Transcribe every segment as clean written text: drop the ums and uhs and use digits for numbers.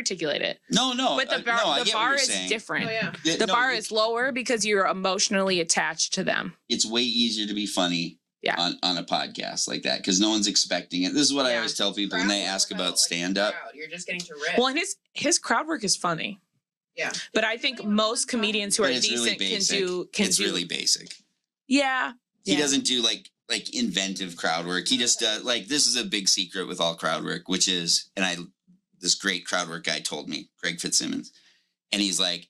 articulate it. No. But the bar is different. Oh, yeah. The bar is lower because you're emotionally attached to them. It's way easier to be funny on a podcast like that because no one's expecting it. This is what I always tell people when they ask about stand-up. You're just getting to rip. Well, and his crowd work is funny. Yeah. But I think most comedians who are decent can do really basic. Yeah. He doesn't do like inventive crowd work. He just does this is a big secret with all crowd work, which is, this great crowd work guy told me, Greg Fitzsimmons. And he's like,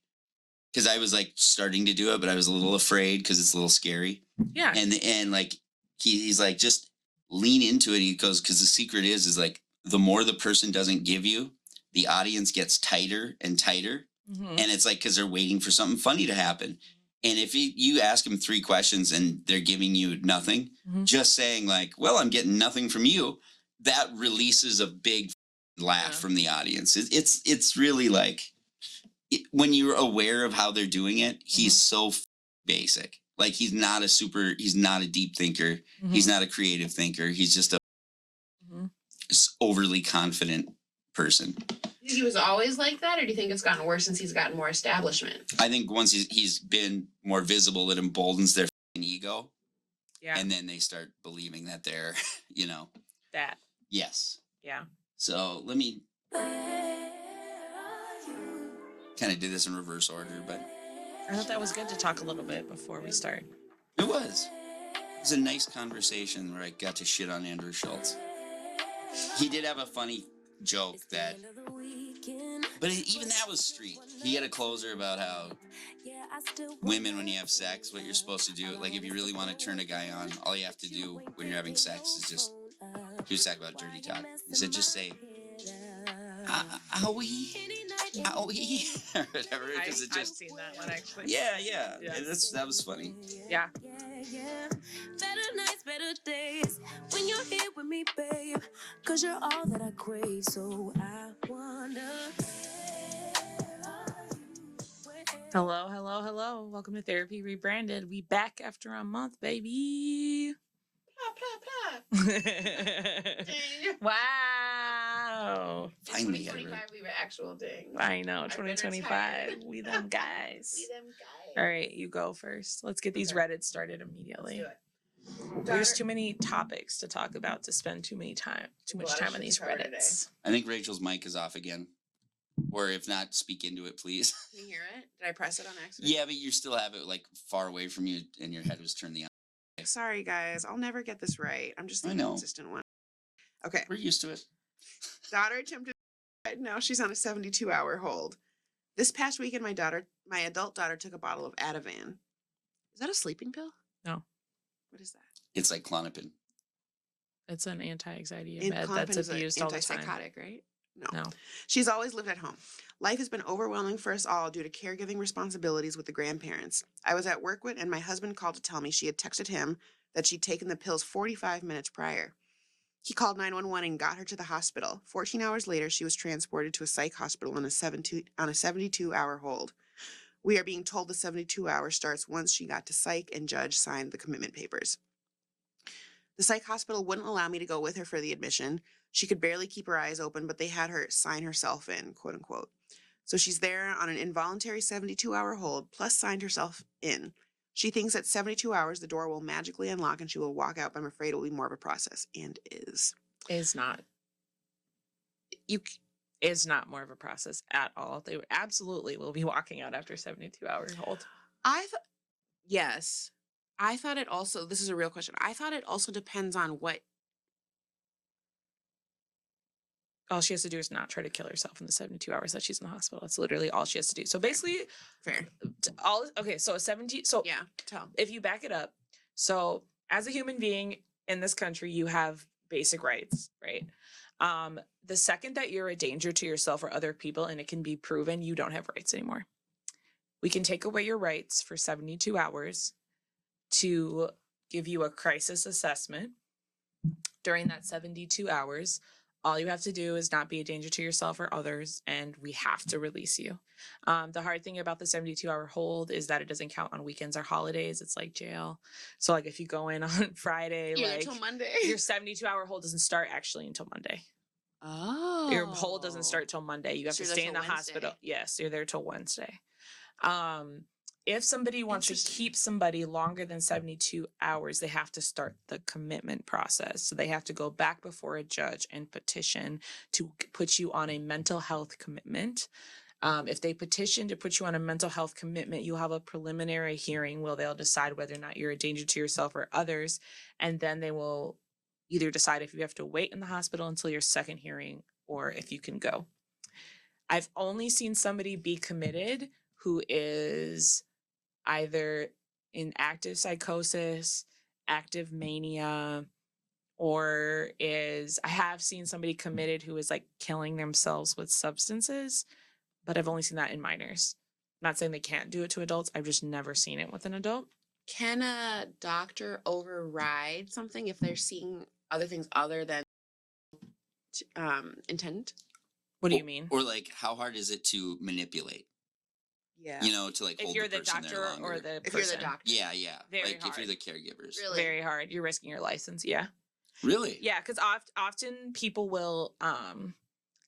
because I was like starting to do it, but I was a little afraid because it's a little scary. Yeah. And like, he's like, just lean into it. He goes, because the secret is like, the more the person doesn't give you, the audience gets tighter and tighter. Mm-hmm. And it's like, because they're waiting for something funny to happen. And if you ask them 3 questions and they're giving you nothing, just saying like, well, I'm getting nothing from you, that releases a big laugh from the audience. It's really like, when you're aware of how they're doing it, he's so basic. Like he's not a deep thinker. He's not a creative thinker. He's just a overly confident person. He was always like that, or do you think it's gotten worse since he's gotten more establishment? I think once he's been more visible, it emboldens their ego. Yeah. And then they start believing that they're, that. Yes. Yeah. So let me kind of do this in reverse order, but I thought that was good to talk a little bit before we start. It was. It was a nice conversation where I got to shit on Andrew Schultz. He did have a funny joke but even that was street. He had a closer about how women, when you have sex, what you're supposed to do, like if you really want to turn a guy on, all you have to do when you're having sex is just, he was talking about dirty talk. He said, just say, owie, owie, or whatever. I've seen that one actually. Yeah. That was funny. Yeah. Better nights, better days when you're here with me, babe. Cause you're all that I crave, so I wonder. Hello. Welcome to Therapy Rebranded. We back after a month, baby. Plop, plop, plop. Wow. Finally, 2025, we have an actual ding. I know, 2025. We them guys. All right, you go first. Let's get these Reddits started immediately. Let's do it. There's too many topics to talk about to spend too much time on these Reddits. I think Rachel's mic is off again. Or if not, speak into it, please. Can you hear it? Did I press it on accident? Yeah, but you still have it like far away from you and your head was turned the other. Sorry, guys. I'll never get this right. I'm just the consistent one. Okay. We're used to it. Daughter attempted suicide. Now she's on a 72-hour hold. This past weekend, my adult daughter took a bottle of Ativan. Is that a sleeping pill? No. What is that? It's like Klonopin. It's an anti-anxiety med that's abused all the time. Antipsychotic, right? No. She's always lived at home. Life has been overwhelming for us all due to caregiving responsibilities with the grandparents. I was at work and my husband called to tell me she had texted him that she'd taken the pills 45 minutes prior. He called 911 and got her to the hospital. 14 hours later, she was transported to a psych hospital on a 72-hour hold. We are being told the 72-hour starts once she got to psych and judge signed the commitment papers. The psych hospital wouldn't allow me to go with her for the admission. She could barely keep her eyes open, but they had her sign herself in, quote unquote. So she's there on an involuntary 72-hour hold, plus signed herself in. She thinks at 72 hours, the door will magically unlock and she will walk out, but I'm afraid it will be more of a process, and is. Is not. Is not more of a process at all. They absolutely will be walking out after 72-hour hold. Yes. I thought it also, this is a real question. I thought it also depends on what. All she has to do is not try to kill herself in the 72 hours that she's in the hospital. That's literally all she has to do. So basically, fair. So 70. So yeah, tell. If you back it up, so as a human being in this country, you have basic rights, right? The second that you're a danger to yourself or other people, and it can be proven, you don't have rights anymore. We can take away your rights for 72 hours to give you a crisis assessment. During that 72 hours, all you have to do is not be a danger to yourself or others, and we have to release you. The hard thing about the 72-hour hold is that it doesn't count on weekends or holidays. It's like jail. So like if you go in on Friday, until Monday. Your 72-hour hold doesn't start actually until Monday. Oh. Your hold doesn't start till Monday. You have So to you're stay there in the till hospital. Wednesday. Yes, you're there till Wednesday. If somebody wants to Interesting. keep somebody longer than 72 hours, they have to start the commitment process. So they have to go back before a judge and petition to put you on a mental health commitment. If they petition to put you on a mental health commitment, you'll have a preliminary hearing where they'll decide whether or not you're a danger to yourself or others. And then they will either decide if you have to wait in the hospital until your second hearing or if you can go. I've only seen somebody be committed who is either in active psychosis, active mania, or I have seen somebody committed who is like killing themselves with substances, but I've only seen that in minors. I'm not saying they can't do it to adults. I've just never seen it with an adult. Can a doctor override something if they're seeing other things other than intent? What do you mean? Or like, how hard is it to manipulate? Yeah. You know, to like If hold you're the the person there doctor longer. or the If you're the person. doctor. Yeah. Very Like if you're hard. the caregivers. Really? Very hard. You're risking your license. Yeah. Really? Yeah, because often people will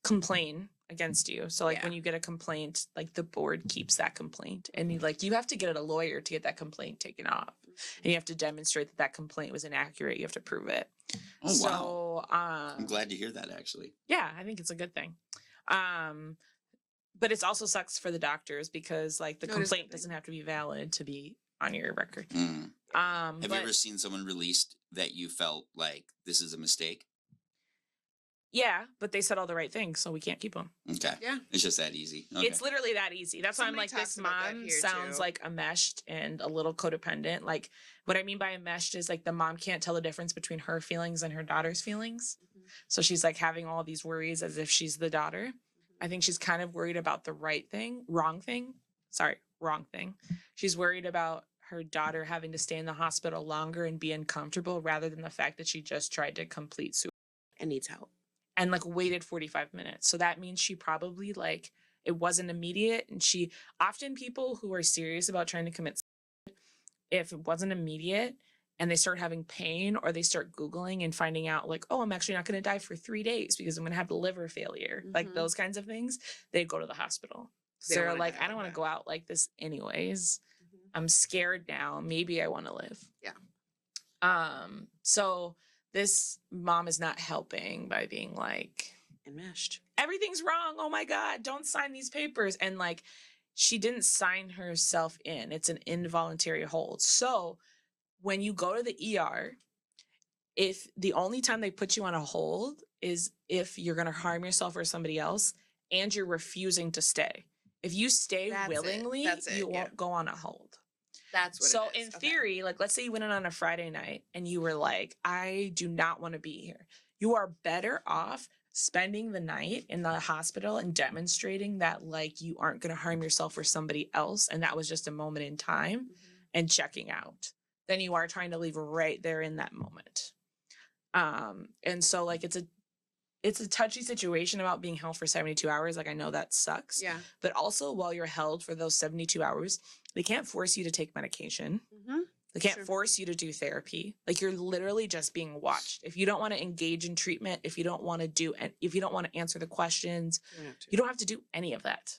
complain against you. So like Yeah. when you get a complaint, like the board keeps that complaint, and you have to get a lawyer to get that complaint taken off, and you have to demonstrate that that complaint was inaccurate. You have to prove it. Oh, So, wow. I'm glad to hear that, actually. Yeah, I think it's a good thing. But it also sucks for the doctors because like the No, it is a good complaint thing. doesn't have to be valid to be on your record. Mm. Have But you ever seen someone released that you felt like this is a mistake? yeah, but they said all the right things, so we can't keep them. Okay. Yeah. It's just that easy. Okay. It's literally that easy. That's why I'm Somebody like, this talks about that mom here, sounds too. like enmeshed and a little codependent. Like, what I mean by enmeshed is like the mom can't tell the difference between her feelings and her daughter's feelings. Mhm. So she's like having all these worries as if she's the daughter. I think she's kind of worried about the wrong thing. She's worried about her daughter having to stay in the hospital longer and be uncomfortable rather than the fact that she just tried to complete suicide And needs help. and like waited 45 minutes. So that means she probably like, it wasn't immediate. And she often, people who are serious about trying to commit suicide, if it wasn't immediate and they start having pain or they start Googling and finding out like, oh, I'm actually not going to die for 3 days because I'm going to have liver failure, like Mhm. those kinds of things, they go to the hospital. They don't They're wanna like, die I like don't want to that. go out like this anyways. Mhm. I'm scared now. Maybe I want to live. Yeah. So this mom is not helping by being like, Enmeshed. everything's wrong. Oh my God, don't sign these papers. And like, she didn't sign herself in. It's an involuntary hold. So when you go to the ER, if the only time they put you on a hold is if you're going to harm yourself or somebody else and you're refusing to stay. If you stay That's it. willingly, That's it, you yeah. won't go on a hold. That's what So it is. in Okay. theory, like let's say you went in on a Friday night and you were like, I do not want to be here. You are better off spending the night in the hospital and demonstrating that like you aren't going to harm yourself or somebody else and that was just a moment in time Mhm. and checking out than you are trying to leave right there in that moment. And so like it's a touchy situation about being held for 72 hours. Like I know that sucks. Yeah. But also while you're held for those 72 hours, they can't force you to take medication. Mm-hmm. They can't Sure. force you to do therapy. Like you're literally just being watched. If you don't want to engage in treatment, if you don't want to answer the questions, you don't have to do any of that.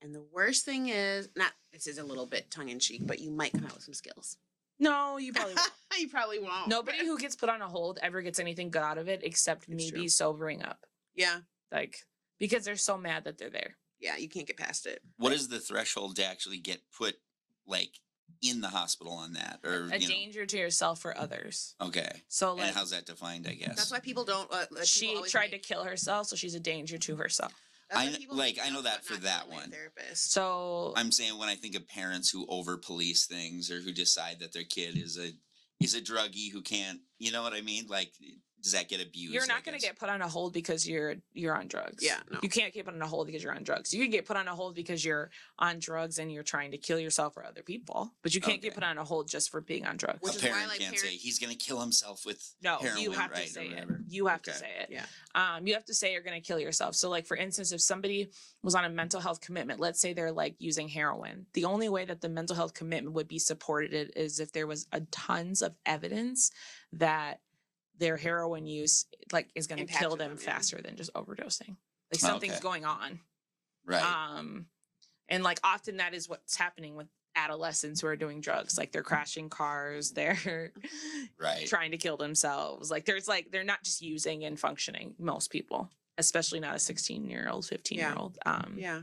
And the worst thing is, this is a little bit tongue in cheek, but you might come out with some skills. No, you probably won't. You probably won't. Nobody who gets put on a hold ever gets anything good out of it except It's maybe true. sobering up. Yeah. Like, because they're so mad that they're there. Yeah, you can't get past it. What is the threshold to actually get put like in the hospital on that? Or A danger to yourself or others. Okay. So like And how's that defined, I guess? That's why people don't. she tried to kill herself, so she's a danger to herself. I know that for that one. Therapist. So I'm saying when I think of parents who over police things or who decide that their kid is a druggie who can't, you know what I mean? Like, does that get abused? you're not going to get put on a hold because you're on drugs. Yeah, no. You can't get put on a hold because you're on drugs. You can get put on a hold because you're on drugs and you're trying to kill yourself or other people, but you can't get Okay. put on a hold just for being on drugs. Which A is why, parent like, can't say parents- he's going to kill himself with No, heroin, you have right, to say or it. whatever. You have to Okay. say it. Yeah. You have to say you're going to kill yourself. So like, for instance, if somebody was on a mental health commitment, let's say they're like using heroin, the only way that the mental health commitment would be supported is if there was tons of evidence that their heroin use like is going to kill Impacted them them, yeah. faster than just overdosing. Like something's Okay. going on. Right. And like often that is what's happening with adolescents who are doing drugs. Like they're crashing cars, they're Right. trying to kill themselves. Like they're not just using and functioning, most people, especially not a 16-year-old, 15-year-old. Yeah.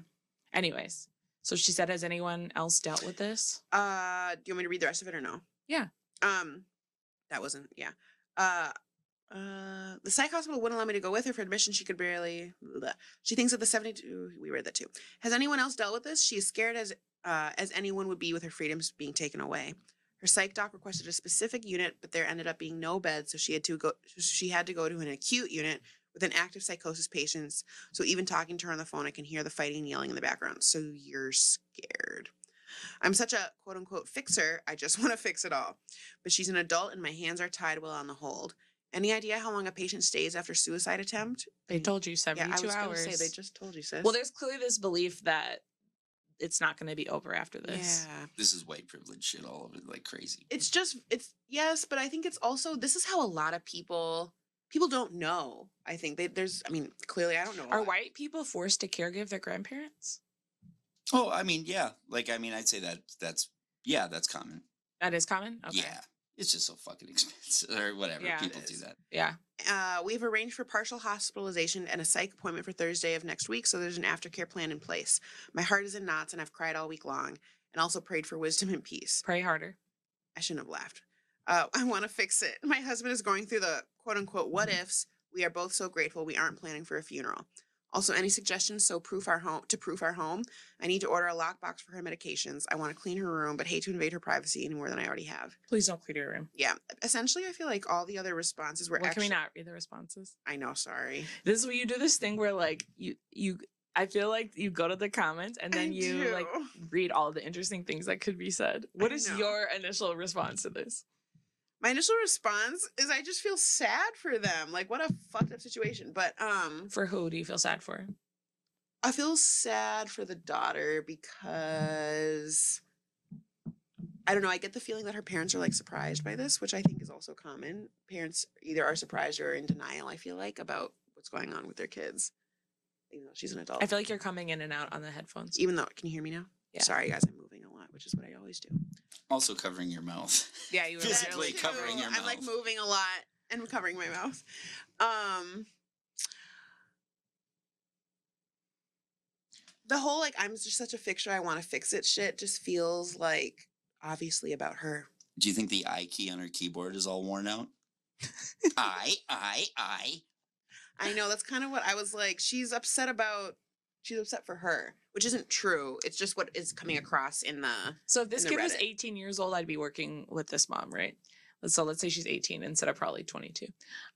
Anyways, so she said, has anyone else dealt with this? Do you want me to read the rest of it or no? Yeah. That wasn't, yeah. The psych hospital wouldn't allow me to go with her for admission. She could barely. Bleh. She thinks that the 72. We read that too. Has anyone else dealt with this? She is scared as anyone would be with her freedoms being taken away. Her psych doc requested a specific unit, but there ended up being no bed, so she had to go. She had to go to an acute unit with an active psychosis patient. So even talking to her on the phone, I can hear the fighting and yelling in the background. So you're scared. I'm such a quote unquote fixer. I just want to fix it all. But she's an adult and my hands are tied while on the hold. Any idea how long a patient stays after suicide attempt? They told you 72 Yeah, I was hours. going to say, they just told you, sis. Well, there's clearly this belief that it's not going to be over after this. Yeah. This is white privilege shit all over like crazy. It's yes, but I think it's also, this is how a lot of people don't know. I think clearly I don't know. Are white people forced to caregive their grandparents? Oh, I mean, yeah. Like, I mean, I'd say that's common. That is common? Okay. Yeah. It's just so fucking expensive or whatever. Yeah, People it do is. that. Yeah. We've arranged for partial hospitalization and a psych appointment for Thursday of next week, so there's an aftercare plan in place. My heart is in knots and I've cried all week long and also prayed for wisdom and peace. Pray harder. I shouldn't have laughed. I want to fix it. My husband is going through the quote unquote what ifs. We are both so grateful we aren't planning for a funeral. Also, any suggestions to proof our home? I need to order a lockbox for her medications. I want to clean her room, but hate to invade her privacy any more than I already have. Please don't clear your room. Yeah. Essentially, I feel like all the other responses were Well, actually. can we not read the responses? I know, sorry. This is where you do this thing where like you I feel like you go to the comments and then you like read all the interesting things that could be said. What is know. your initial response to this? My initial response is I just feel sad for them. Like, what a fucked up situation. But For who do you feel sad for? I feel sad for the daughter because I don't know. I get the feeling that her parents are like surprised by this, which I think is also common. Parents either are surprised or in denial, I feel like, about what's going on with their kids. Even though she's an adult. I feel like you're coming in and out on the headphones. Even though, can you hear me now? Yeah. Sorry, guys, I'm moving a lot, which is what I always do. Also covering your mouth. Yeah, you were Physically really covering your I'm like mouth. moving a lot and covering my mouth. The whole like I'm just such a fixer, I want to fix it shit just feels like obviously about her. Do you think the I key on her keyboard is all worn out? I. I know that's kind of what I was like. She's upset for her, which isn't true. It's just what is coming across in the. So if this in the kid was Reddit. 18 years old, I'd be working with this mom, right? So let's say she's 18 instead of probably 22.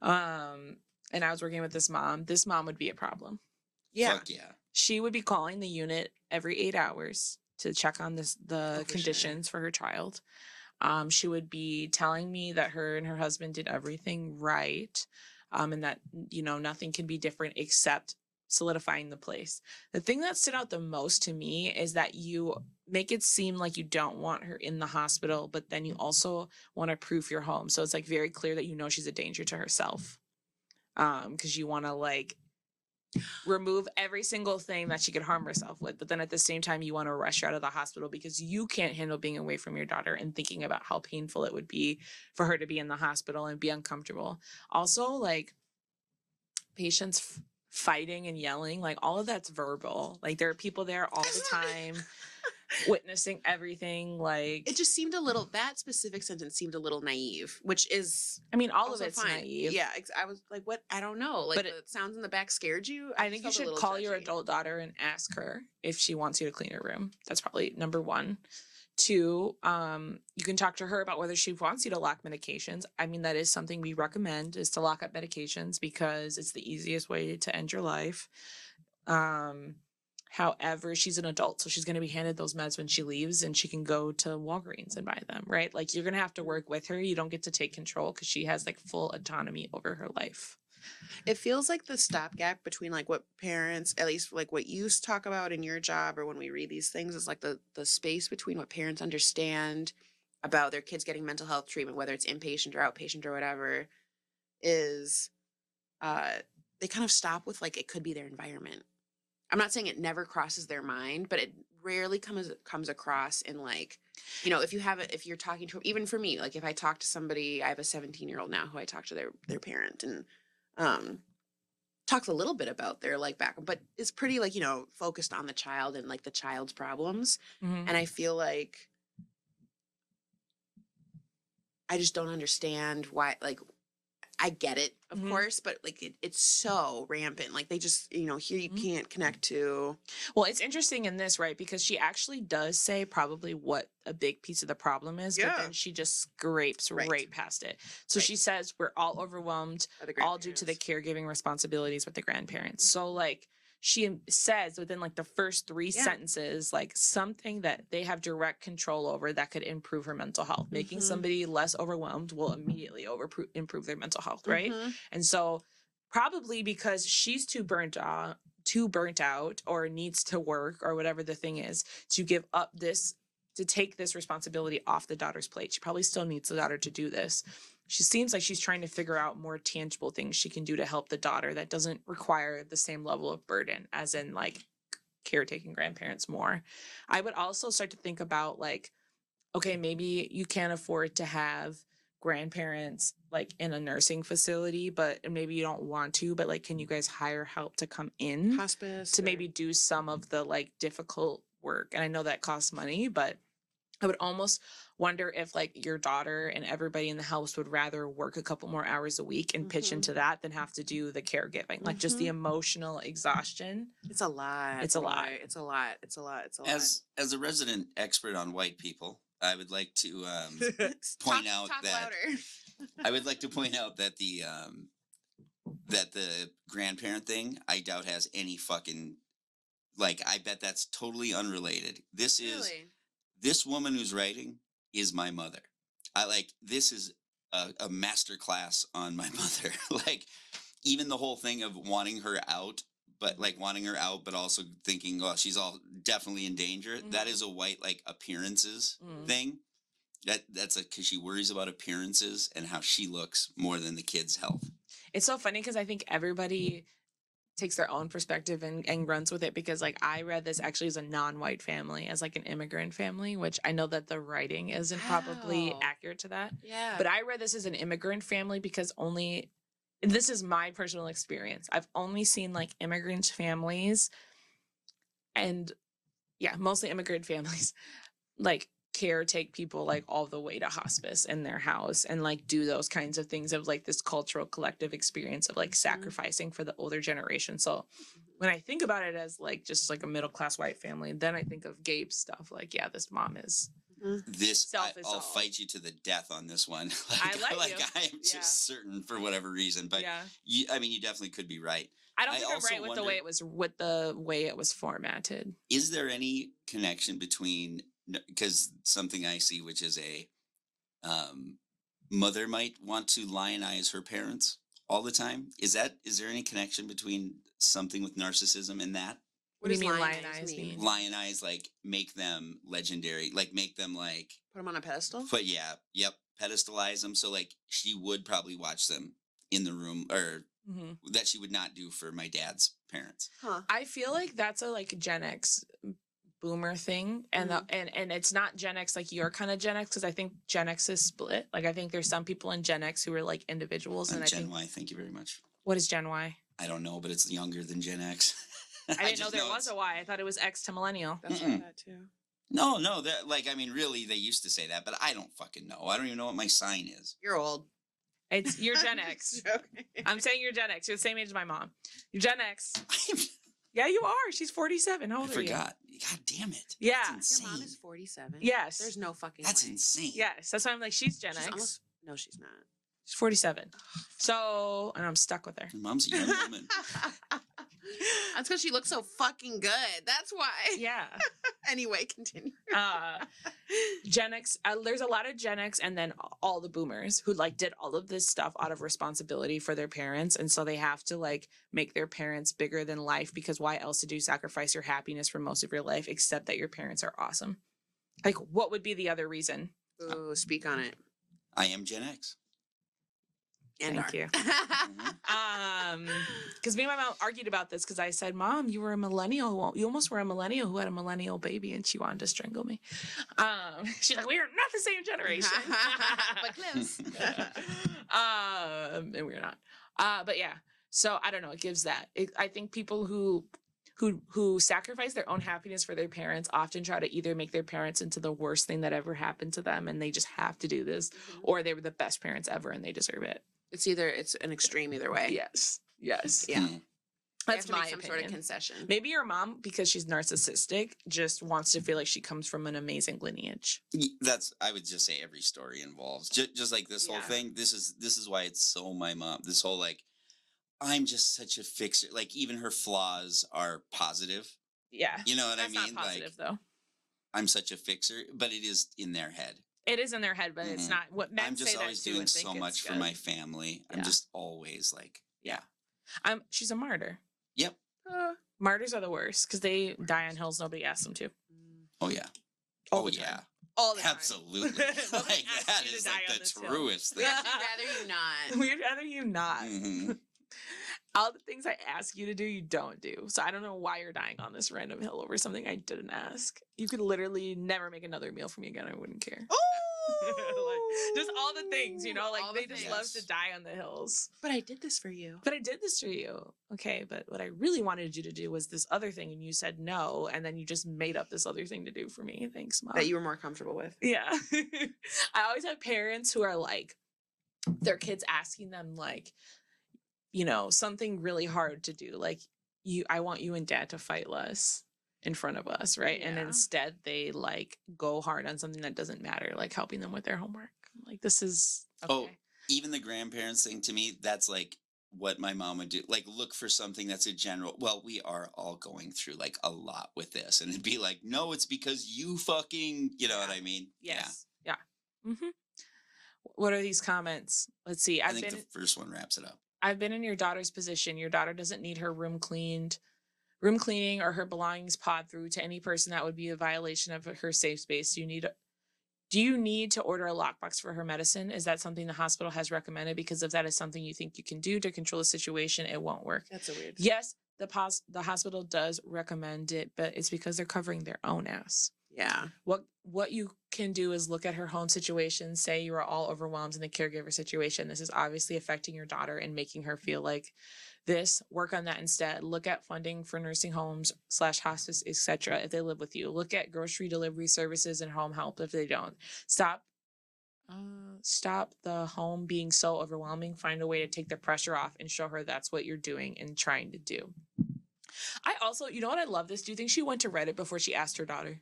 And I was working with this mom would be a problem. Yeah. Fuck yeah. She would be calling the unit every 8 hours to check on the for conditions for her child. She would be telling me that her and her husband did everything right, and that, you know, nothing can be different except solidifying the place. The thing that stood out the most to me is that you make it seem like you don't want her in the hospital, but then you also want to proof your home. So it's like very clear that you know she's a danger to herself, because you want to like remove every single thing that she could harm herself with, but then at the same time you want to rush her out of the hospital because you can't handle being away from your daughter and thinking about how painful it would be for her to be in the hospital and be uncomfortable. Also, like patients fighting and yelling, like all of that's verbal. Like there are people there all the time witnessing everything. Like It just seemed that specific sentence seemed a little naive, which is I mean, all of also it's fine. naive. Yeah, I was like, what? I don't know. Like But the sounds in the back scared you. I just think you felt a should little call your judgy. adult daughter and ask her if she wants you to clean her room. That's probably number one. 2, you can talk to her about whether she wants you to lock medications. I mean, that is something we recommend, is to lock up medications because it's the easiest way to end your life. However, she's an adult, so she's going to be handed those meds when she leaves, and she can go to Walgreens and buy them, right? Like you're going to have to work with her. You don't get to take control because she has like full autonomy over her life. It feels like the stopgap between like what parents, at least like what you talk about in your job or when we read these things, is like the space between what parents understand about their kids getting mental health treatment, whether it's inpatient or outpatient or whatever, is they kind of stop with like, it could be their environment. I'm not saying it never crosses their mind, but it rarely comes across in like, you know, if you're talking to, even for me, like if I talk to somebody, I have a 17-year-old now who I talk to their parent, and talks a little bit about their like background, but is pretty like, you know, focused on the child and like the child's problems. Mhm. And I feel like I just don't understand why, like, I get it, of Mhm. course, but like it's so rampant. Like they just, you know, here you Mhm. can't connect to. Well, it's interesting in this, right? Because she actually does say probably what a big piece of the problem is, but Yeah. then she just scrapes Right. right past it. So Right. she says we're all overwhelmed, By the all due to the grandparents. caregiving responsibilities with the grandparents. So like she says within like the first three Yeah. sentences, like something that they have direct control over that could improve her mental health. Making Mhm. somebody less overwhelmed will immediately improve their mental health, right? Mhm. And so probably because she's too burnt out or needs to work or whatever the thing is to give up this, to take this responsibility off the daughter's plate. She probably still needs the daughter to do this. She seems like she's trying to figure out more tangible things she can do to help the daughter that doesn't require the same level of burden as in like caretaking grandparents more. I would also start to think about like, okay, maybe you can't afford to have grandparents like in a nursing facility, but maybe you don't want to, but like, can you guys hire help to come in Hospice to or- maybe do some of the like difficult work? And I know that costs money, but I would almost wonder if like your daughter and everybody in the house would rather work a couple more hours a week and pitch Mhm. into that than have to do the caregiving, like just the Mhm. emotional exhaustion. It's a lot. It's a lot. Roy. It's a lot. It's a lot. It's a lot. As a resident expert on white people, I would like to point out talk that louder. I would like to point out that the grandparent thing, I doubt has any fucking, like, I bet that's totally unrelated. Really? This woman who's writing is my mother. This is a master class on my mother. Like, even the whole thing of wanting her out, but also thinking, oh, she's all definitely in danger. That is a white, like, appearances thing. That's like, because she worries about appearances and how she looks more than the kid's health. It's so funny because I think everybody takes their own perspective and runs with it, because like I read this actually as a non-white family, as like an immigrant family, which I know that the writing isn't probably Wow. accurate to that. Yeah. But I read this as an immigrant family because only, and this is my personal experience, I've only seen like immigrant families, and yeah, mostly immigrant families, like caretake people like all the way to hospice in their house and like do those kinds of things of like this cultural collective experience of like sacrificing for the older generation. So when I think about it as like just like a middle class white family, then I think of Gabe's stuff. Like, yeah, this mom is I'll fight you to the death on this one. I like you. I am just certain for whatever reason, but yeah, you definitely could be right. I don't think I'm also right with the way it was formatted. Is there any connection between, because something I see, which is a mother might want to lionize her parents all the time. Is there any connection between something with narcissism and that? What do does you mean lionize mean? Lionize, like make them legendary, like make them like Put them on a pedestal? Pedestalize them. So like she would probably watch them in the room, or that she would not do for my dad's parents. Huh. I feel like that's a like Gen X boomer thing, and and it's not Gen X like your kind of Gen X, because I think Gen X is split. Like I think there's some people in Gen X who are like individuals, and I Gen think Y. Thank you very much. What is Gen Y? I don't know, but it's younger than Gen X. I didn't know there was a Y. I thought it was X to millennial. That's what I thought too. No, like I mean, really, they used to say that, but I don't fucking know. I don't even know what my sign is. You're old. You're Gen X. Okay. I'm saying you're Gen X. You're the same age as my mom. You're Gen X. Yeah, you are. She's 47. How old are you? God damn it. Yeah. Your mom is 47? Yes. There's no fucking That's way. insane. Yes. That's why I'm like, she's Gen X. No, she's not. She's 47. So, and I'm stuck with her. Your mom's a young woman. That's because she looks so fucking good. That's why. Yeah. Anyway, continue. Gen X, there's a lot of Gen X and then all the boomers who like did all of this stuff out of responsibility for their parents. And so they have to like make their parents bigger than life, because why else did you sacrifice your happiness for most of your life except that your parents are awesome? Like, what would be the other reason? Ooh, speak on it. I am Gen X. And Thank you. Mhm. Because me and my mom argued about this because I said, Mom, you were a millennial. You almost were a millennial who had a millennial baby, and she wanted to strangle me. She's like, we are not the same generation. But close. And we're not. But yeah. So I don't know. It gives that. I think people who sacrifice their own happiness for their parents often try to either make their parents into the worst thing that ever happened to them, and they just have to do this, or they were the best parents ever and they deserve it. It's an extreme either way. Yes. Yes. Yeah. Mhm. They That's have to my make some opinion. sort of concession. Maybe your mom, because she's narcissistic, just wants to feel like she comes from an amazing lineage. That's I would just say every story involves just like this whole Yeah. thing. This is why it's so my mom. This whole like I'm just such a fixer. Like even her flaws are positive. Yeah. You know what That's I mean? not positive, Like though. I'm such a fixer, but it is in their head. It is in their head, but it's Mhm. not. What men I'm just say that always too doing and think so it's much for good. my family. I'm Yeah. just always like, yeah. She's a martyr. Yep. Martyrs are the worst because they die on hills nobody asked them to. Oh yeah. All Oh the time. yeah. All the time. Absolutely. Nobody Like asked that you to is die like on the this hill. truest We'd thing. actually rather you not. We'd rather you not. Mhm. All the things I ask you to do, you don't do. So I don't know why you're dying on this random hill over something I didn't ask. You could literally never make another meal for me again. I wouldn't care. Like, just all the things, you know, like All the they just love to things. die on the hills. But I did this for you. But I did this for you. Okay, but what I really wanted you to do was this other thing, and you said no, and then you just made up this other thing to do for me. Thanks, Mom. That you were more comfortable with. Yeah. I always have parents who are like, their kids asking them, like, you know, something really hard to do. Like, I want you and Dad to fight less in front of us, right? And Yeah. instead they like go hard on something that doesn't matter, like helping them with their homework. I'm like, this is okay. Oh, even the grandparents thing to me, that's like what my mom would do. Like look for something that's a general. Well, we are all going through like a lot with this, and it'd be like, no, it's because you fucking, you know what I mean? Yes. Yeah. Mm-hmm. What are these comments? Let's see. Yeah. I think the first one wraps it up. I've been in your daughter's position. Your daughter doesn't need her room cleaning or her belongings pawed through to any person. That would be a violation of her safe space. Do you need to order a lockbox for her medicine? Is that something the hospital has recommended? Because if that is something you think you can do to control the situation, it won't work. That's so weird. Yes, the hospital does recommend it, but it's because they're covering their own ass. Yeah. What you can do is look at her home situation, say you are all overwhelmed in the caregiver situation. This is obviously affecting your daughter and making her feel like this. Work on that instead. Look at funding for nursing homes / hospice, etc. if they live with you. Look at grocery delivery services and home help if they don't. Stop the home being so overwhelming. Find a way to take the pressure off and show her that's what you're doing and trying to do. I also, you know what, I love this. Do you think she went to Reddit before she asked her daughter?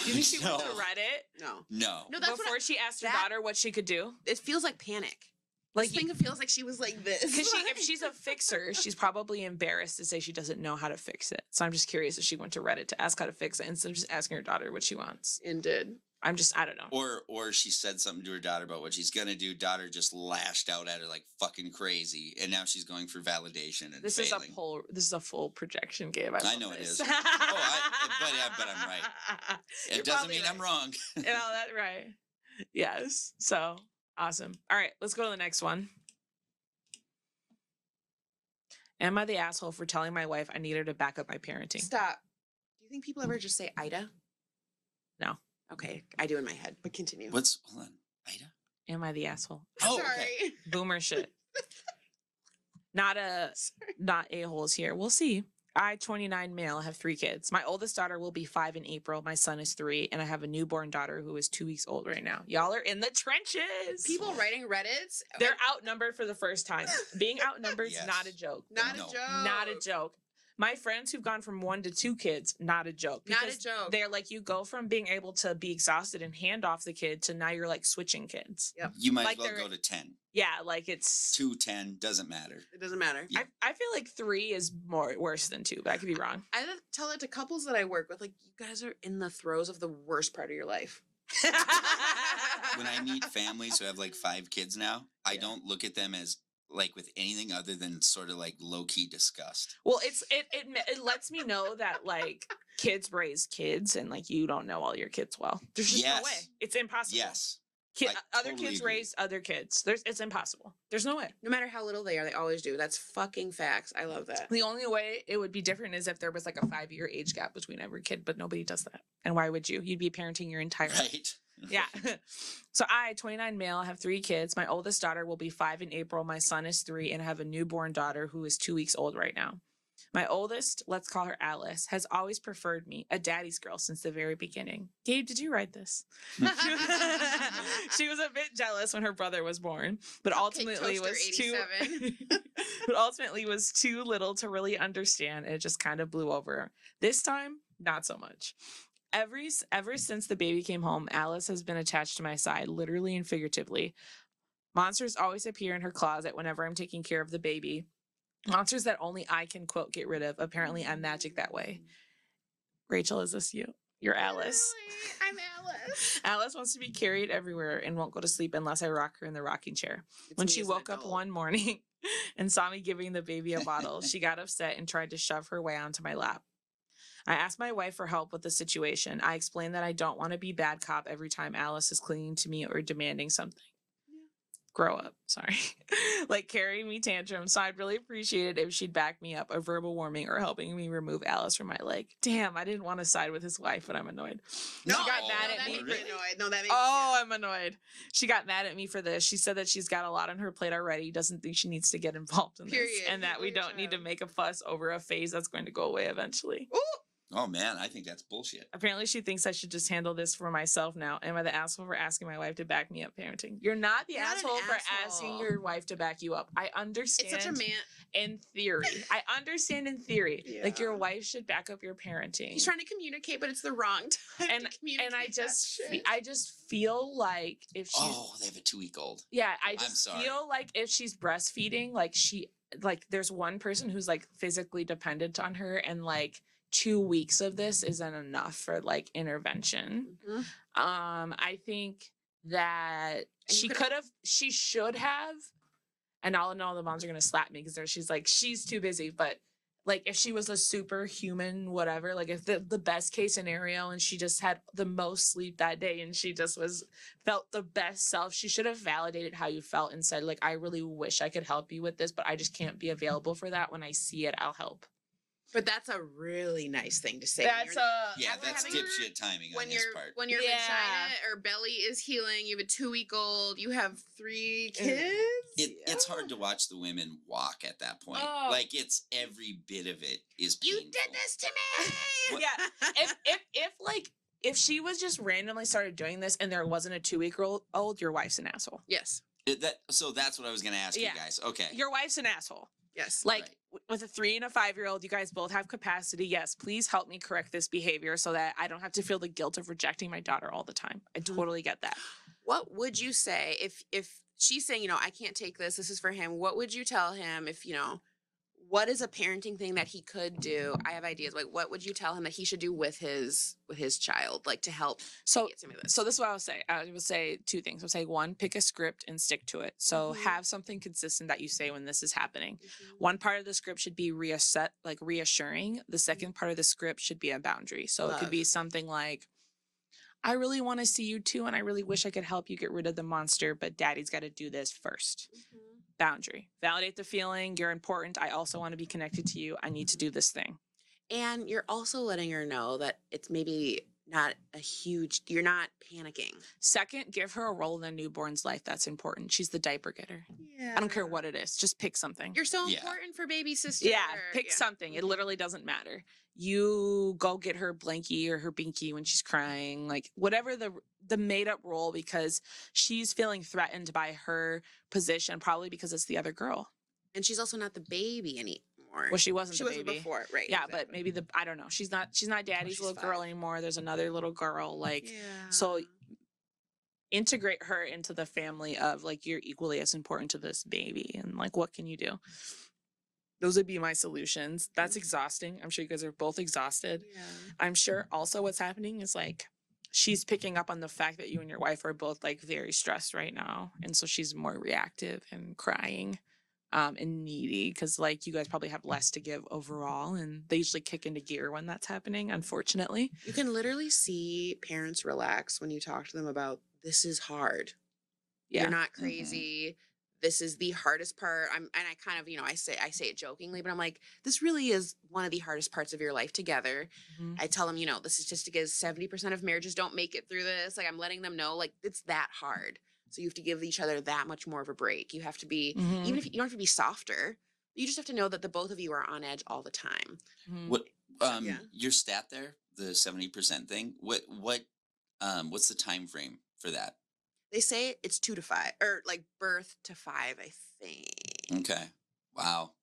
Do you think she went to Reddit No. No. No, that's before what she asked her that- daughter what she could do? it feels like panic. Like, This thing feels like she was like this. because if she's a fixer, she's probably embarrassed to say she doesn't know how to fix it. So I'm just curious if she went to Reddit to ask how to fix it instead of just asking her daughter what she wants. And did. I don't know. Or she said something to her daughter about what she's gonna do. Daughter just lashed out at her like fucking crazy, and now she's going for validation and This failing. is a full projection game. I know it is. But I'm right. You're It doesn't probably mean I'm right. wrong. You know, that's right. Yes. So awesome. All right, let's go to the next one. Am I the asshole for telling my wife I need her to back up my parenting? Stop. Do you think people ever just say Ida? No. Okay, I do in my head, but continue. Hold on, Aita? Am I the asshole? Oh, Sorry. okay. Boomer shit. Not a-holes here. We'll see. I, 29 male, have 3 kids. My oldest daughter will be 5 in April. My son is 3, and I have a newborn daughter who is 2 weeks old right now. Y'all are in the trenches. People writing Reddits. They're outnumbered for the first time. Being outnumbered is Yes. not a joke. Not No. a joke. Not a joke. My friends who've gone from 1 to 2 kids, not a joke. Not a Because joke. They're like, you go from being able to be exhausted and hand off the kid to now you're like switching kids. Yep. You might Like as well they're- go to 10. Yeah, like it's 2, 10, doesn't matter. It doesn't matter. Yeah. I feel like 3 is worse than 2, but I could be wrong. I tell it to couples that I work with, like, you guys are in the throes of the worst part of your life. When I meet families who have like 5 kids now, I Yeah. don't look at them as like with anything other than sort of like low-key disgust. Well, it lets me know that like kids raise kids and like you don't know all your kids well. There's just no Yes. way. It's impossible. Yes. Other totally kids agree. raise other kids. It's impossible. There's no way. No matter how little they are, they always do. That's fucking facts. I love that. The only way it would be different is if there was like a 5-year age gap between every kid, but nobody does that. And why would you? You'd be parenting your entire life. Right. Yeah. So I, 29 male, have 3 kids. My oldest daughter will be 5 in April. My son is 3, and I have a newborn daughter who is 2 weeks old right now. My oldest, let's call her Alice, has always preferred me, a daddy's girl, since the very beginning. Gabe, did you write this? She was a bit jealous when her brother was born, but ultimately was too but ultimately was too little to really understand, and it just kind of blew over. This time, not so much. Ever since the baby came home, Alice has been attached to my side, literally and figuratively. Monsters always appear in her closet whenever I'm taking care of the baby. Monsters that only I can, quote, get rid of. Apparently, I'm magic that way. Rachel, is this you? You're Alice. Really? I'm Alice. Alice wants to be carried everywhere and won't go to sleep unless I rock her in the rocking chair. When she woke up one morning and saw me giving the baby a bottle, she got upset and tried to shove her way onto my lap. I asked my wife for help with the situation. I explained that I don't want to be bad cop every time Alice is clinging to me or demanding something. Grow up, sorry. Like carrying me tantrums. So I'd really appreciate it if she'd back me up, a verbal warning, or helping me remove Alice from my leg. Damn, I didn't want to side with his wife, but I'm annoyed. No, she got mad at me. Really? No, that makes I'm annoyed. She got mad at me for this. She said that she's got a lot on her plate already, doesn't think she needs to get involved in this, and that we don't need to make a fuss over a phase that's going to go away eventually. Ooh. Oh man, I think that's bullshit. Apparently she thinks I should just handle this for myself now. Am I the asshole for asking my wife to back me up parenting? You're not the You're not an asshole for asshole. asking your wife to back you up. I understand. It's such a man. In theory. I understand in theory. Yeah. Like your wife should back up your parenting. He's trying to communicate, but it's the wrong time and to communicate. and I just feel like if she's They have a 2-week-old. Yeah, I I'm just sorry. feel like if she's breastfeeding, like there's one person who's like physically dependent on her, and like 2 weeks of this isn't enough for like intervention. Mhm. I think that And she should have, and all in all the moms are gonna slap me because she's too busy, but like if she was a superhuman, whatever, like if the best case scenario and she just had the most sleep that day and she just felt the best self, she should have validated how you felt and said, like, I really wish I could help you with this, but I just can't be available for that. When I see it, I'll help. But that's a really nice thing to say. That's That's dipshit timing on when his part. When your Yeah. vagina or belly is healing, you have a 2-week-old, you have 3 kids. It's hard to watch the women walk at that point. Oh. Like it's every bit of it is painful. You did this to me. Yeah. If she was just randomly started doing this and there wasn't a 2-week-old, your wife's an asshole. Yes. So that's what I was going to ask Yeah. you guys. Okay. Your wife's an asshole. Yes. Like Right. with a 3 and a 5-year-old, you guys both have capacity. Yes, please help me correct this behavior so that I don't have to feel the guilt of rejecting my daughter all the time. I totally get that. What would you say if she's saying, I can't take this, this is for him? What would you tell him if, what is a parenting thing that he could do? I have ideas. Like, what would you tell him that he should do with his child, like to help So get some of this? So this is what I would say. I would say 2 things. I would say 1, pick a script and stick to it. So Mhm. have something consistent that you say when this is happening. Mhm. One part of the script should be reassuring. The second part of the script should be a boundary. So it could be Love. something like, I really want to see you too, and I really wish I could help you get rid of the monster, but daddy's got to do this first. Mhm. Boundary. Validate the feeling. You're important. I also want to be connected to you. I need to do this thing. And you're also letting her know that it's maybe not you're not panicking. Second, give her a role in a newborn's life that's important. She's the diaper getter. Yeah. I don't care what it is. Just pick something. You're so Yeah. important for baby sister. Yeah, pick something. It literally doesn't matter. You go get her blankie or her binky when she's crying, like whatever the made up role, because she's feeling threatened by her position, probably because it's the other girl. And she's also not the baby anymore. Well, she wasn't She the wasn't baby before, right? Yeah, but exactly. maybe I don't know. She's not daddy's she's little girl 5. anymore. There's another little girl. Like, Yeah. so integrate her into the family of like, you're equally as important to this baby, and like, what can you do? Those would be my solutions. That's exhausting. I'm sure you guys are both exhausted. Yeah. I'm sure also what's happening is like she's picking up on the fact that you and your wife are both like very stressed right now. And so she's more reactive and crying and needy because like you guys probably have less to give overall. And they usually kick into gear when that's happening, unfortunately. You can literally see parents relax when you talk to them about this is hard. You're not Mhm. crazy. This is the hardest part. And I kind of, I say it jokingly, but I'm like, this really is one of the hardest parts of your life together. Mhm. I tell them, the statistic is 70% of marriages don't make it through this. Like, I'm letting them know, like, it's that hard. So you have to give each other that much more of a break. You have to be, Mhm. even if you don't have to be softer, you just have to know that the both of you are on edge all the time. Mhm. What Yeah. your stat there, the 70% thing? What's the time frame for that? They say it's 2 to 5, or like birth to 5, I think. Okay. Wow.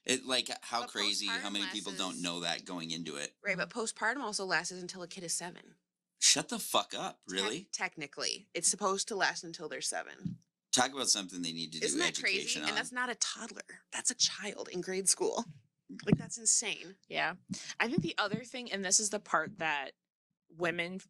It like how But crazy, how postpartum many people don't lasts, know that going into it. right? But postpartum also lasts until a kid is 7. Shut the fuck up, really? Technically, it's supposed to last until they're 7. Talk about something they need to do Isn't that education crazy? on. And that's not a toddler. That's a child in grade school. Like, that's insane. Yeah. I think the other thing, and this is the part that women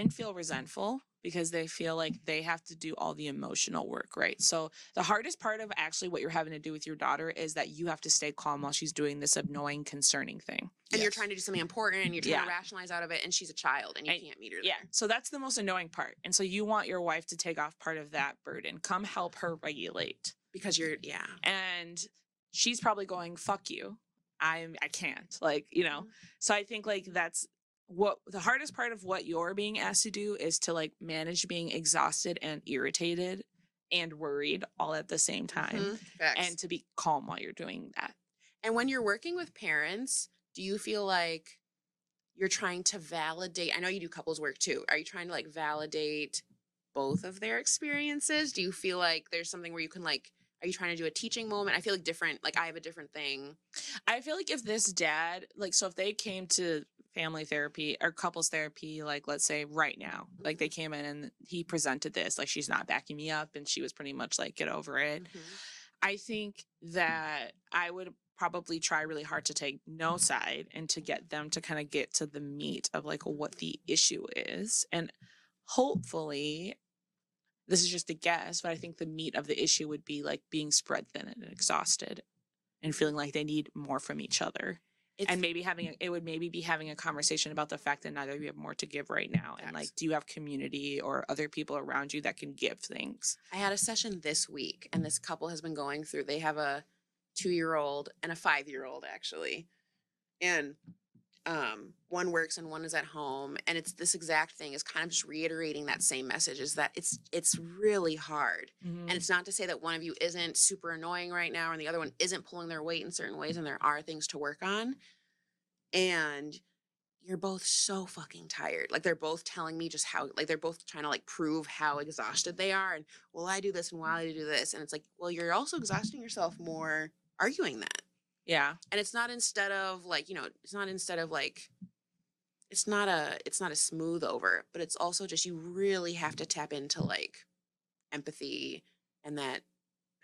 feel resentful because they feel like they have to do all the emotional work, right? So the hardest part of actually what you're having to do with your daughter is that you have to stay calm while she's doing this annoying, concerning thing. And you're Yes. trying to do something important and you're trying Yeah. to rationalize out of it, and she's a child and you And- can't meet her there. Yeah. So that's the most annoying part. And so you want your wife to take off part of that burden. Come help her regulate. Because yeah. And she's probably going, fuck you. I can't. Like, Mhm. So I think like that's what the hardest part of what you're being asked to do is to like manage being exhausted and irritated and worried all at the same time, Facts. and to be calm while you're doing that. And when you're working with parents, do you feel like you're trying to validate? I know you do couples work too. Are you trying to like validate both of their experiences? Do you feel like there's something where you can like, are you trying to do a teaching moment? I feel like different, like I have a different thing. I feel like if this dad, like, so if they came to family therapy or couples therapy, like, let's say right now, like they came in and he presented this, like, she's not backing me up and she was pretty much like, get over it. I think that I would probably try really hard to take no side and to get them to kind of get to the meat of like what the issue is. And hopefully, this is just a guess, but I think the meat of the issue would be like being spread thin and exhausted and feeling like they need more from each other. And maybe it would maybe be having a conversation about the fact that neither of you have more to give right now. And like, do you have community or other people around you that can give things? I had a session this week, and this couple has been going through, they have a 2-year-old and a 5-year-old actually. And one works and one is at home, and it's this exact thing, is kind of just reiterating that same message, is that it's really hard. Mm-hmm. And it's not to say that one of you isn't super annoying right now and the other one isn't pulling their weight in certain ways, and there are things to work on. And you're both so fucking tired. Like, they're both telling me just how, like, they're both trying to like prove how exhausted they are. And, well, I do this and while I do this. And it's like, well, you're also exhausting yourself more arguing that. Yeah. And it's not instead of like, it's not a smooth over, but it's also just, you really have to tap into like empathy, and that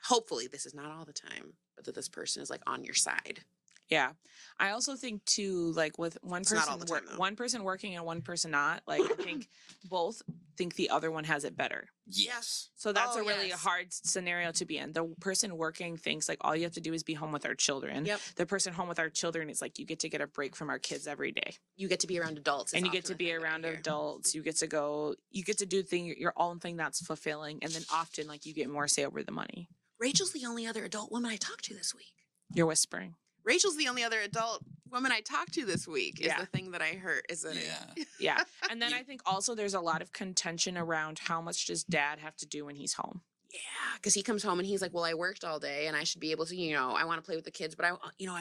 hopefully this is not all the time, but that this person is like on your side. Yeah. I also think too, like with It's not all the time, though. one person working and one person not, like I think both think the other one has it better. Yes. So that's Oh, a really yes. hard scenario to be in. The person working thinks like all you have to do is be home with our children. Yep. The person home with our children is like, you get to get a break from our kids every day. You get to be around adults. And you get to be around adults. You get to do your own thing that's fulfilling. And then often like you get more say over the money. Rachel's the only other adult woman I talked to this week. You're whispering. Rachel's the only other adult woman I talked to this week, is Yeah. the thing that I heard. Is that Yeah. Yeah. And then I think also there's a lot of contention around how much does dad have to do when he's home? Yeah, because he comes home and he's like, well, I worked all day and I should be able to, I want to play with the kids, but I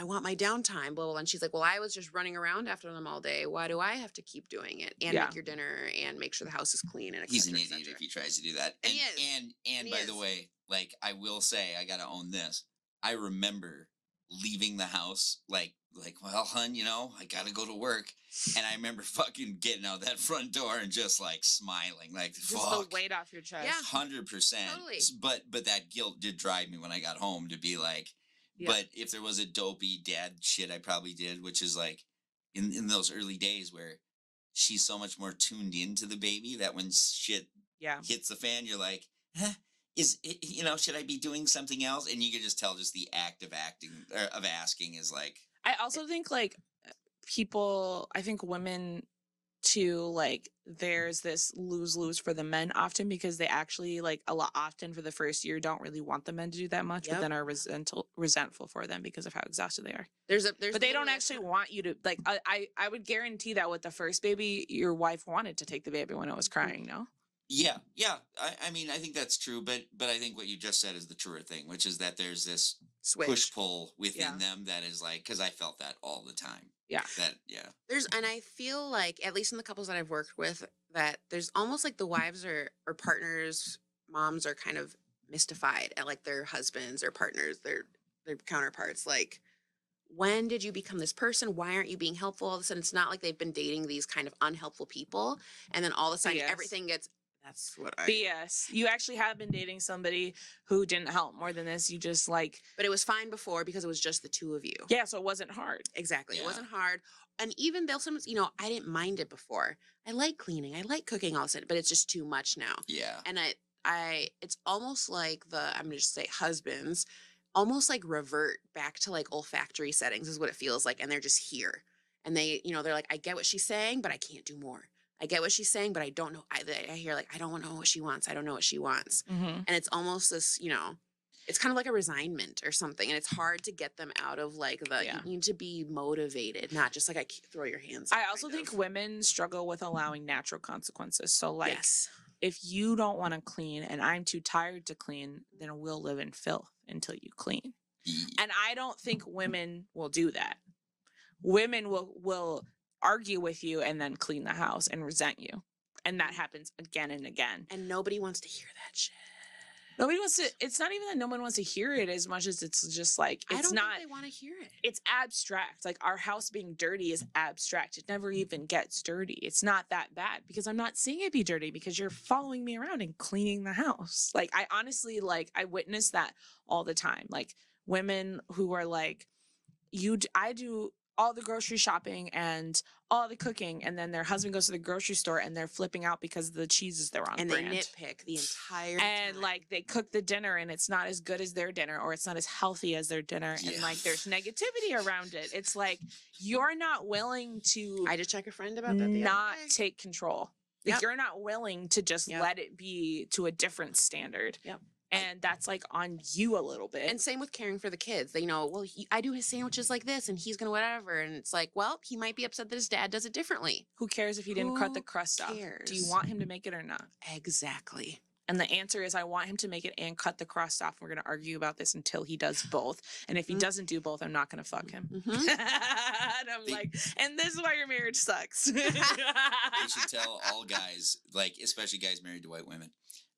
want my downtime, blah, blah, blah. And she's like, well, I was just running around after them all day. Why do I have to keep doing it and Yeah. make your dinner and make sure the house is clean? And et He's an cetera, et idiot cetera. if he tries to do that. And he is. And And he by is. the way, like I will say, I gotta own this. I remember leaving the house like, well, hun, I gotta go to work. And I remember fucking getting out that front door and just like smiling, like Just fuck. the weight off your chest. Yeah. 100%. Totally. But that guilt did drive me when I got home to be like, Yeah. but if there was a dopey dad shit I probably did, which is like in those early days where she's so much more tuned into the baby that when shit Yeah. hits the fan, you're like, huh? Is it, should I be doing something else? And you can just tell just the act of asking is like, I also think like I think women to like there's this lose-lose for the men often because they actually like a lot often for the first year don't really want the men to do that much, but Yep. then are resentful for them because of how exhausted they are. There's But they don't actually want you to like I would guarantee that with the first baby, your wife wanted to take the baby when it was crying, no? Yeah, yeah. I mean, I think that's true, but I think what you just said is the truer thing, which is that there's this switch. push pull within Yeah. them that is like, because I felt that all the time. Yeah. And I feel like, at least in the couples that I've worked with, that there's almost like the wives or partners, moms are kind of mystified at like their husbands or partners, their counterparts. Like, when did you become this person? Why aren't you being helpful? All of a sudden, it's not like they've been dating these kind of unhelpful people, and then all of a sudden BS. everything gets. That's what I. BS. You actually have been dating somebody who didn't help more than this. You just like. But it was fine before because it was just the two of you. Yeah, so it wasn't hard. Exactly. Yeah. It wasn't hard. And even they'll sometimes, I didn't mind it before. I like cleaning. I like cooking all of a sudden, but it's just too much now. Yeah. And it's almost like I'm going to just say husbands almost like revert back to like olfactory settings is what it feels like. And they're just here. And they, they're like, I get what she's saying, but I can't do more. I get what she's saying, but I don't know. I hear like, I don't know what she wants. I don't know what she wants. Mm-hmm. And it's almost this, it's kind of like a resignment or something. And it's hard to get them out of like you need to be motivated, not just like throw your hands up. I also think women struggle with allowing natural consequences. So like, yes. If you don't want to clean and I'm too tired to clean, then we'll live in filth until you clean. And I don't think women will do that. Women will argue with you and then clean the house and resent you. And that happens again and again. And nobody wants to hear that shit. Nobody wants to, it's not even that no one wants to hear it as much as it's just like, I don't think they want to hear it. It's abstract. Like our house being dirty is abstract. It never even gets dirty. It's not that bad because I'm not seeing it be dirty because you're following me around and cleaning the house. Like I honestly, like I witness that all the time. Like women who are like, I do all the grocery shopping and all the cooking, and then their husband goes to the grocery store and they're flipping out because the cheeses they're on and brand. they nitpick the entire and time. like they cook the dinner and it's not as good as their dinner or it's not as healthy as their dinner, and like there's negativity around it. It's like you're not willing to I just checked a friend about that not take control. Like you're not willing to just Yep. let it be to a different standard. Yep. And that's like on you a little bit. And same with caring for the kids. They well, I do his sandwiches like this and he's going to whatever. And it's like, well, he might be upset that his dad does it differently. Who cares if he didn't cut the crust off? cares? Do you want him to make it or not? Exactly. And the answer is I want him to make it and cut the crust off. We're going to argue about this until he does both. And if he doesn't do both, I'm not going to fuck him. Mm-hmm. And I'm like, and this is why your marriage sucks. You should tell all guys, like especially guys married to white women,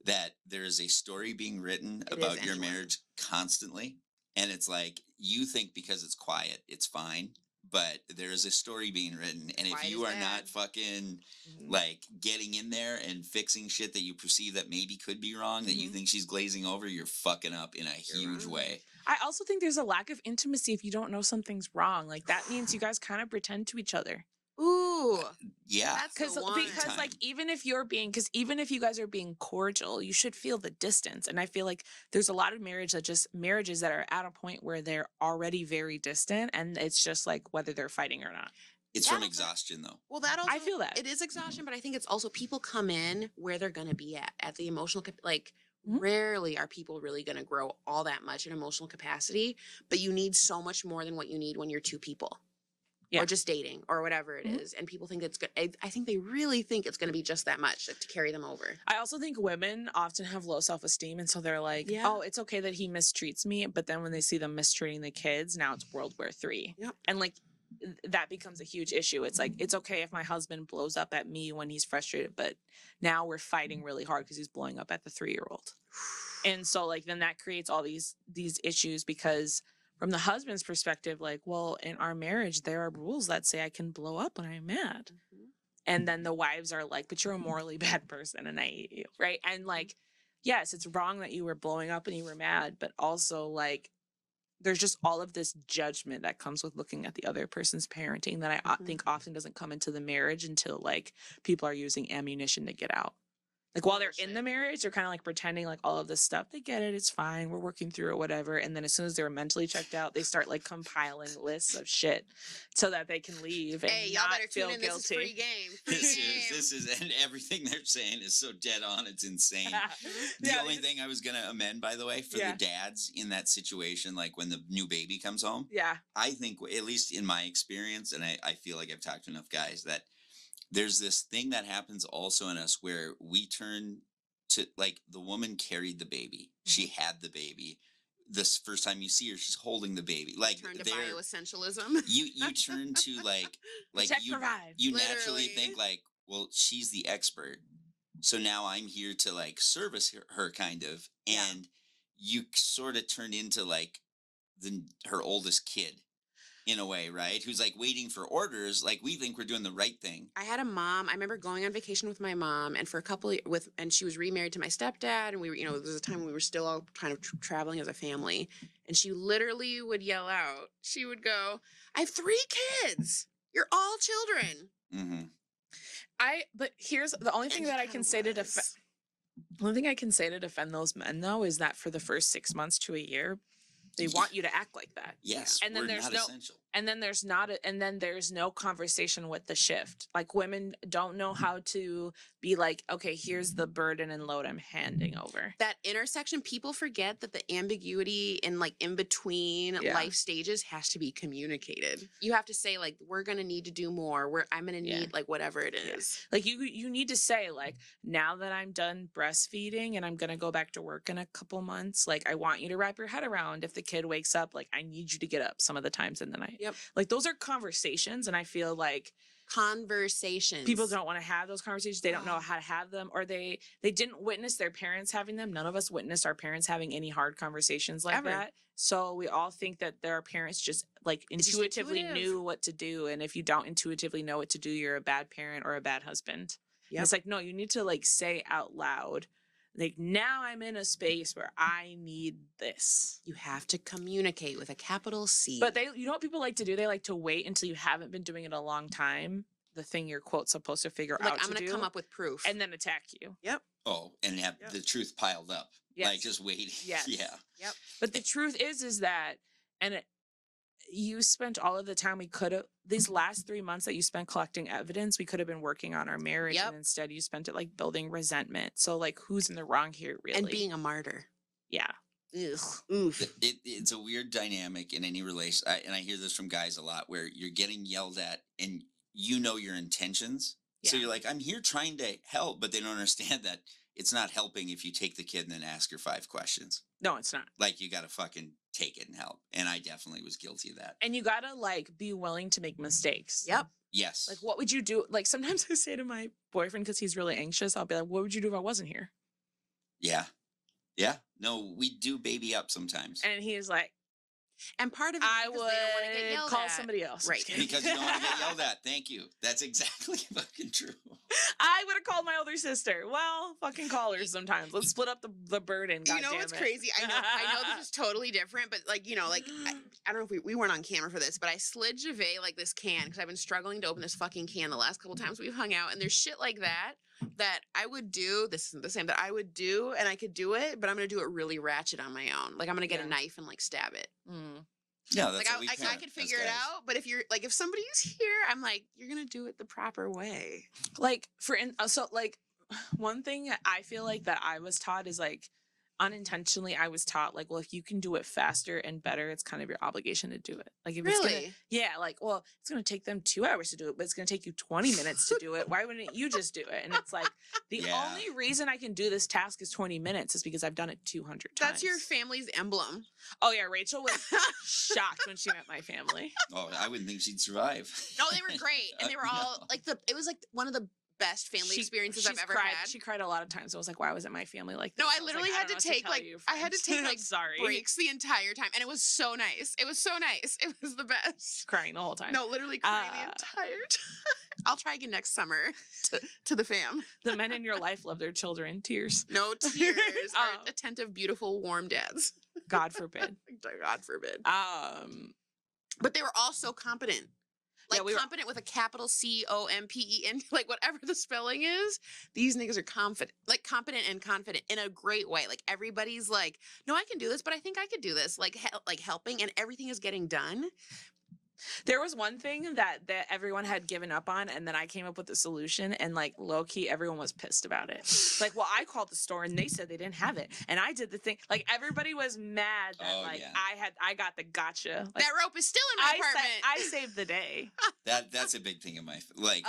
that there is a story being written about your marriage constantly. And it's like, you think because it's quiet, it's fine. But there is a story being written. And if you are not fucking like getting in there and fixing shit that you perceive that maybe could be wrong, that you think she's glazing over, you're fucking up in a huge way. I also think there's a lack of intimacy if you don't know something's wrong. Like that means you guys kind of pretend to each other. Ooh. Yeah. That's the one. Because like even if you guys are being cordial, you should feel the distance. And I feel like there's a lot of marriages that are at a point where they're already very distant, and it's just like whether they're fighting or not. It's from exhaustion though. Well, that also, I feel that it is exhaustion, but I think it's also people come in where they're going to be at the emotional, rarely are people really going to grow all that much in emotional capacity, but you need so much more than what you need when you're two people. Yeah. Or just dating or whatever it is. And people think it's good. I think they really think it's going to be just that much to carry them over. I also think women often have low self-esteem. And so they're like, oh, it's okay that he mistreats me. But then when they see them mistreating the kids, now it's World War III. Yep. And like that becomes a huge issue. It's like, it's okay if my husband blows up at me when he's frustrated, but now we're fighting really hard because he's blowing up at the 3-year-old. And so like, then that creates all these issues because from the husband's perspective, like, well, in our marriage, there are rules that say I can blow up when I'm mad. Mm-hmm. And then the wives are like, but you're a morally bad person and I hate you, right? And like, yes, it's wrong that you were blowing up and you were mad, but also like, there's just all of this judgment that comes with looking at the other person's parenting that I think often doesn't come into the marriage until like people are using ammunition to get out. Like while they're in Bullshit. the marriage, they're kind of like pretending like all of this stuff. They get it. It's fine. We're working through it, whatever. And then as soon as they're mentally checked out, they start like compiling lists of shit so that they can leave and Hey, y'all not better feel tune in. This is free guilty. game. Free game. This is, and everything they're saying is so dead on. It's insane. The Yeah, only thing I was gonna amend, by the way, for Yeah. the dads in that situation, like when the new baby comes home, Yeah. I think, at least in my experience, and I feel like I've talked to enough guys, that there's this thing that happens also in us where we turn to, like, the woman carried the baby. She had the baby. This first time you see her, she's holding the baby. Like Turn to they're bioessentialism. you turn to like Protect, you provide. you naturally Literally. think like, well, she's the expert, so now I'm here to like service her kind of, Yeah. and you sort of turn into like her oldest kid in a way, right? Who's like waiting for orders. Like we think we're doing the right thing. I had a mom. I remember going on vacation with my mom, and for a couple and she was remarried to my stepdad, and we were, there was a time we were still all kind of traveling as a family, and she literally would yell out. She would go, "I have 3 kids. You're all children." Mm-hmm. But here's the only thing And that I kinda can say to defend. was. One thing I can say to defend those men though is that for the first 6 months to a year, they want you to act like that. Yes, And then we're there's not no- essential. And then there's no conversation with the shift. Like women don't know how to be like, okay, here's the burden and load I'm handing over. That intersection, people forget that the ambiguity and like in between Yeah. life stages has to be communicated. You have to say like, we're gonna need to do more. I'm gonna Yeah. need like whatever it Yeah. is. Like you need to say like, now that I'm done breastfeeding and I'm gonna go back to work in a couple months, like I want you to wrap your head around if the kid wakes up, like I need you to get up some of the times in the night. Yep. Like those are conversations, and I feel like Conversations. people don't want to have those conversations. They don't know how to have them, or they didn't witness their parents having them. None of us witnessed our parents having any hard conversations like Ever. that. So we all think that their parents just like It's just intuitively intuitive. knew what to do, and if you don't intuitively know what to do, you're a bad parent or a bad husband. And Yep. it's like, no, you need to like say out loud, like, now I'm in a space where I need this. You have to communicate with a capital C. But you know what people like to do? They like to wait until you haven't been doing it a long time. The thing you're quote supposed to figure like, out I'm to gonna do, come up with proof. and then attack you. Yep. Oh, and have Yep. the truth piled up. Yes. Like just waiting. Yes. Yeah. Yep. But the truth is that, and you spent all of the time we could have, these last 3 months that you spent collecting evidence, we could have been working on our marriage. Yep. And instead you spent it like building resentment. So like, who's in the wrong here, really? And being a martyr. yeah. Ugh. Oof. It's a weird dynamic in any relation. And I hear this from guys a lot where you're getting yelled at and you know your intentions. So Yeah. you're like, I'm here trying to help, but they don't understand that it's not helping if you take the kid and then ask her 5 questions. No, it's not. Like you got to fucking take it and help. And I definitely was guilty of that. And you gotta like be willing to make mistakes. Yep. Yes. Like, what would you do? Like, sometimes I say to my boyfriend, because he's really anxious, I'll be like, what would you do if I wasn't here? Yeah. Yeah. No, we do baby up sometimes. And he's like, And part of it is I because they don't want to get would yelled call at. somebody else. Right. Because you don't want to get yelled at. Thank you. That's exactly fucking true. I would have called my older sister. Well, fucking call her sometimes. Let's split up the burden. You know what's crazy? I know this is totally different, but like, I don't know if we weren't on camera for this, but I slid Jave like this can because I've been struggling to open this fucking can the last couple times we've hung out, and there's shit like that I would do. This isn't the same that I would do, and I could do it, but I'm gonna do it really ratchet on my own. Like I'm gonna get Yeah. a knife and like stab it. Mm. Yeah, that's Like how we I parent could as figure it guys. out, but if somebody's here, I'm like, you're gonna do it the proper way. Like, one thing I feel like that I was taught is like, unintentionally I was taught like, well, if you can do it faster and better, it's kind of your obligation to do it. Like if it's Really? well, it's gonna take them 2 hours to do it, but it's gonna take you 20 minutes to do it. Why wouldn't you just do it? And it's like, the Yeah. only reason I can do this task is 20 minutes is because I've done it 200 times. That's your family's emblem. Oh yeah, Rachel was shocked when she met my family. Oh, I wouldn't think she'd survive. No, they were great, and they were all No. like it was like one of the best family experiences I've she's ever cried, had. She cried a lot of times. I was like, why wasn't my family like this? No, I was literally like, had don't to know what take tell like you, I had to friend. take like sorry, breaks the entire time, and it was so nice. It was so nice. It was the best. crying the whole time. No, literally crying the entire time. I'll try again next summer to the fam. The men in your life love their children. Tears. No tears. Oh. Our attentive, beautiful, warm dads. God forbid. God forbid. Um, But they were all so competent. Like Yeah, we were- competent with a capital COMPEN, like whatever the spelling is. These niggas are confident, like competent and confident in a great way. Like everybody's like, no, I can do this, but I think I could do this. Like, like helping, and everything is getting done. There was one thing that everyone had given up on, and then I came up with a solution, and like low key, everyone was pissed about it. Like, well, I called the store and they said they didn't have it, and I did the thing. Like everybody was mad that I got the gotcha. Like, That rope is still in my apartment. I saved the day. That's a big thing in my like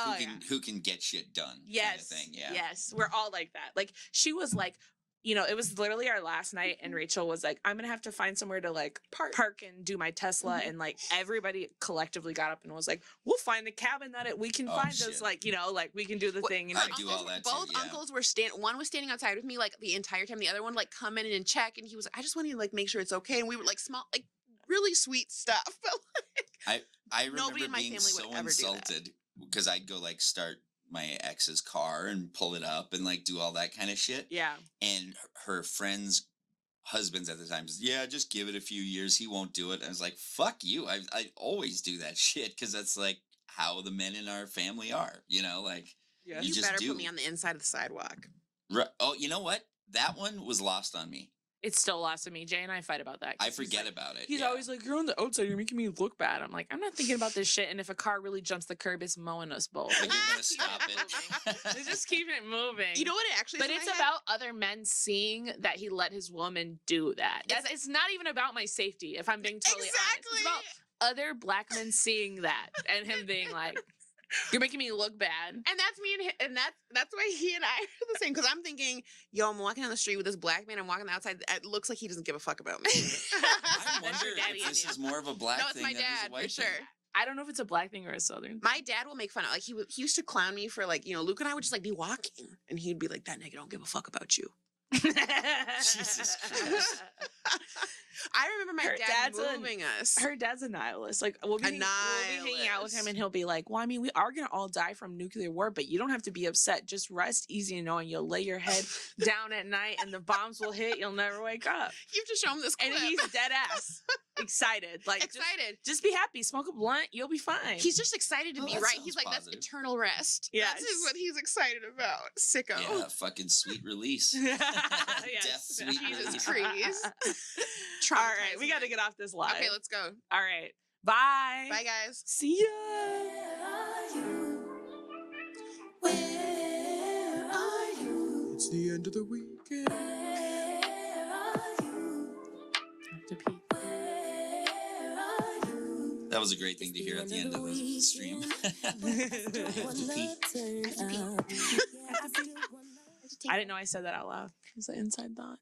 who can get shit done. Yes, kind of thing. Yeah. Yes, we're all like that. Like she was like, you know, it was literally our last night, and Rachel was like, I'm gonna have to find somewhere to like park and do my Tesla. And like everybody collectively got up and was like, we'll find the cabin that we can find us, like, you know, like we can do the thing. And I do all that both too, yeah. uncles were one was standing outside with me like the entire time, the other one like come in and check, and he was like, I just want to like make sure it's okay. And we were like small, like really sweet stuff. But like, I remember nobody in my being family would so ever do that. insulted because I'd go like start my ex's car and pull it up and like do all that kind of shit. Yeah. And her friends' husbands at the time says, yeah, just give it a few years. He won't do it. And I was like, fuck you. I always do that shit because that's like how the men in our family are, you know, like Yeah. you just better do. put me on the inside of the sidewalk. Oh, you know what? That one was lost on me. It's still lost to me. Jay and I fight about that. I forget about it. He's always like, you're on the outside. You're making me look bad. I'm like, I'm not thinking about this shit. And if a car really jumps the curb, it's mowing us both. But you're gonna stop it. They just keep it moving. You know what it actually is But in it's my head? about other men seeing that he let his woman do that. It's not even about my safety, if I'm being totally honest. It's about other black men seeing that and him being like, you're making me look bad. And that's me and him, and that's why he and I are the same. Because I'm thinking, yo, I'm walking down the street with this black man. I'm walking outside. It looks like he doesn't give a fuck about me. I wonder your daddy if this in you. is more of a black No, it's thing my than it is a dad white for thing. sure. I don't know if it's a black thing or a southern. My dad will make fun of, like, he used to clown me for, like, you know, Luke and I would just like be walking, and he'd be like, that nigga don't give a fuck about you. Jesus Christ. I remember my Her dad dad's moving us. Her dad's a nihilist. Like we'll be hanging out with him, and he'll be like, "Well, I mean, we are gonna all die from nuclear war, but you don't have to be upset. Just rest easy and knowing you'll lay your head down at night, and the bombs will hit. You'll never wake up." You have to show him this clip. And he's dead ass excited. Like excited. Just be happy. Smoke a blunt. You'll be fine. He's just excited to Oh, be that right. sounds He's like, positive. that's eternal rest. Yes. That's what he's excited about. Sicko. Yeah, fucking sweet release. Yes. Death sweet Jesus release. Christ. All right, we got to get off this live. Okay, let's go. All right. Bye. Bye, guys. See ya. Where are you? Where are you? It's the end of the weekend. Where are you? I have to pee. Where are you? That was a great thing to hear at the end of the stream. I didn't know I said that out loud. It was an inside thought.